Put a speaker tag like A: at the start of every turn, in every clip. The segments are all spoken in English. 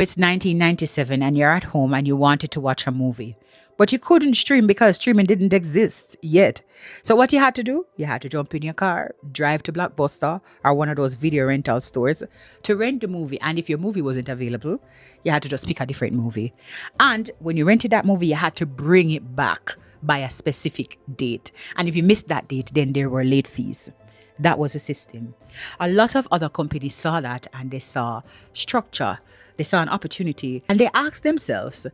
A: It's 1997 and you're at home and you wanted to watch a movie, but you couldn't stream because streaming didn't exist yet. So what you had to do? You had to jump in your car, drive to Blockbuster or one of those video rental stores to rent the movie. And if your movie wasn't available, you had to just pick a different movie. And when you rented that movie, you had to bring it back by a specific date. And if you missed that date, then there were late fees. That was the system. A lot of other companies saw that and they saw structure. They saw an opportunity and they asked themselves,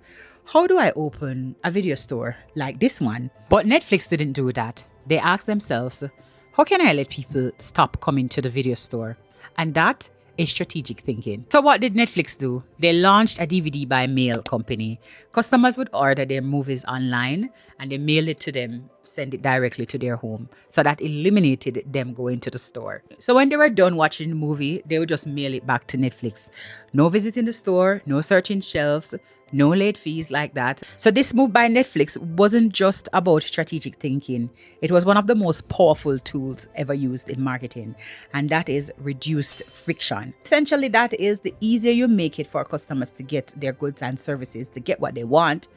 A: how do I open a video store like this one? But Netflix didn't do that. They asked themselves, how can I let people stop coming to the video store? And that is strategic thinking. So what did Netflix do? They launched a DVD by mail company. Customers would order their movies online and they mail it to them, send it directly to their home. So that eliminated them going to the store. So when they were done watching the movie, they would just mail it back to Netflix. No visiting the store, no searching shelves, no late fees like that. So this move by Netflix wasn't just about strategic thinking. It was one of the most powerful tools ever used in marketing, and that is reduced friction. Essentially, that is the easier you make it for customers to get their goods and services, to get what they want,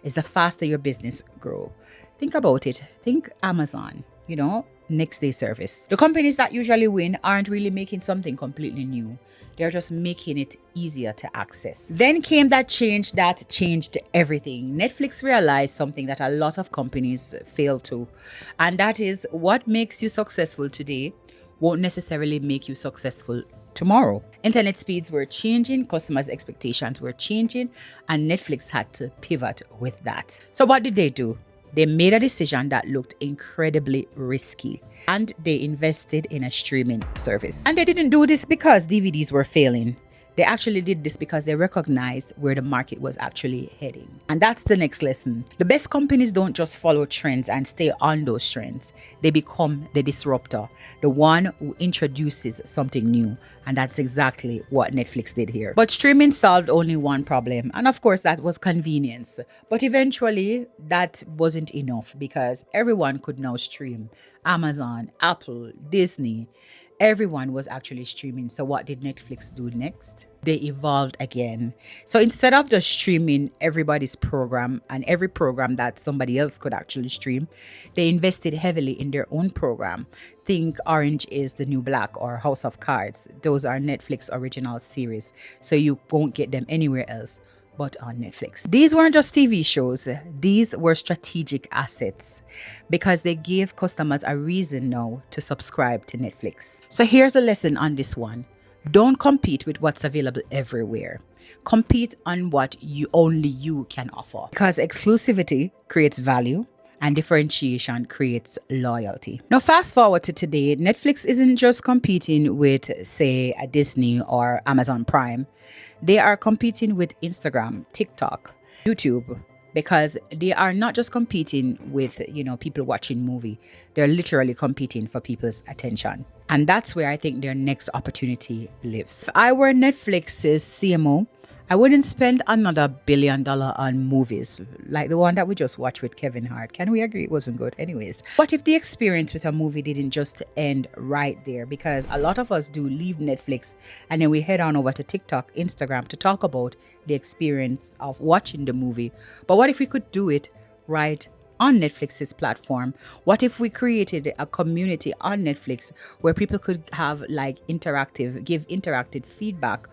A: is the faster your business grow. Think about it. Think Amazon, next day service. The companies that usually win aren't really making something completely new. They're just making it easier to access. Then came that changed everything. Netflix realized something that a lot of companies fail to, and that is what makes you successful today won't necessarily make you successful tomorrow. Internet speeds were changing, customers' expectations were changing, and Netflix had to pivot with that. So what did they do? They made a decision that looked incredibly risky, and they invested in a streaming service. And they didn't do this because DVDs were failing. They actually did this because they recognized where the market was actually heading. And that's the next lesson. The best companies don't just follow trends and stay on those trends. They become the disruptor, the one who introduces something new. And that's exactly what Netflix did here. But streaming solved only one problem. And of course, that was convenience. But eventually, that wasn't enough because everyone could now stream. Amazon, Apple, Disney. Everyone was actually streaming. So what did Netflix do next? They evolved again. So instead of just streaming everybody's program and every program that somebody else could actually stream, they invested heavily in their own program. Think Orange is the New Black or House of Cards. Those are Netflix original series. So you won't get them anywhere else but on Netflix. These weren't just TV shows. These were strategic assets because they gave customers a reason now to subscribe to Netflix. So here's a lesson on this one. Don't compete with what's available everywhere. Compete on what only you can offer, because exclusivity creates value and differentiation creates loyalty. Now, fast forward to today, Netflix isn't just competing with, say, a Disney or Amazon Prime. They are competing with Instagram, TikTok, YouTube, because they are not just competing with, people watching movie. They're literally competing for people's attention. And that's where I think their next opportunity lives. If I were Netflix's CMO, I wouldn't spend another $1 billion on movies like the one that we just watched with Kevin Hart. Can we agree it wasn't good? Anyways, what if the experience with a movie didn't just end right there? Because a lot of us do leave Netflix and then we head on over to TikTok, Instagram to talk about the experience of watching the movie. But what if we could do it right on Netflix's platform? What if we created a community on Netflix where people could have give interactive feedback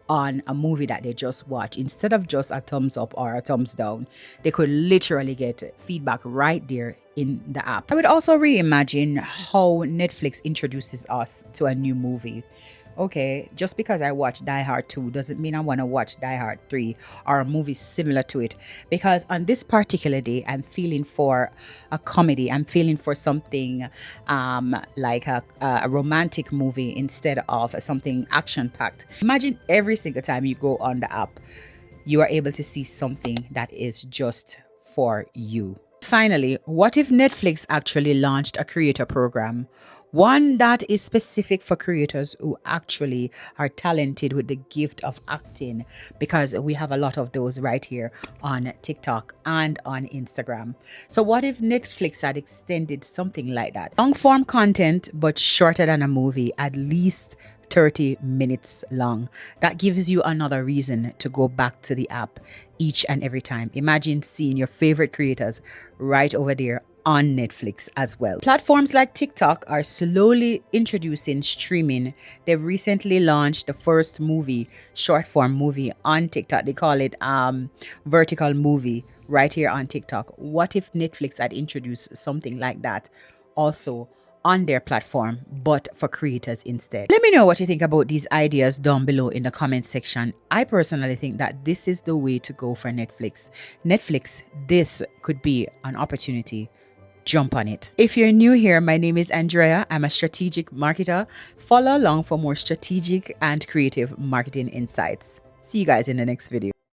A: on a movie that they just watched? Instead of just a thumbs up or a thumbs down, they could literally get feedback right there in the app. I would also reimagine how Netflix introduces us to a new movie. Okay, just because I watch Die Hard 2 doesn't mean I want to watch Die Hard 3 or a movie similar to it. Because on this particular day, I'm feeling for a comedy. I'm feeling for something like a romantic movie instead of something action-packed. Imagine every single time you go on the app, you are able to see something that is just for you. Finally, what if Netflix actually launched a creator program? One that is specific for creators who actually are talented with the gift of acting, because we have a lot of those right here on TikTok and on Instagram. So what if Netflix had extended something like that? Long form content, but shorter than a movie, at least 30 minutes long. That gives you another reason to go back to the app each and every time. Imagine seeing your favorite creators right over there on Netflix as well. Platforms like TikTok are slowly introducing streaming. They've recently launched the first short form movie on TikTok. They call it vertical movie right here on TikTok. What if Netflix had introduced something like that also on their platform, but for creators instead? Let me know what you think about these ideas down below in the comment section. I personally think that this is the way to go for Netflix. This could be an opportunity. Jump on it. If you're new here, my name is Andrea. I'm a strategic marketer. Follow along for more strategic and creative marketing insights. See you guys in the next video.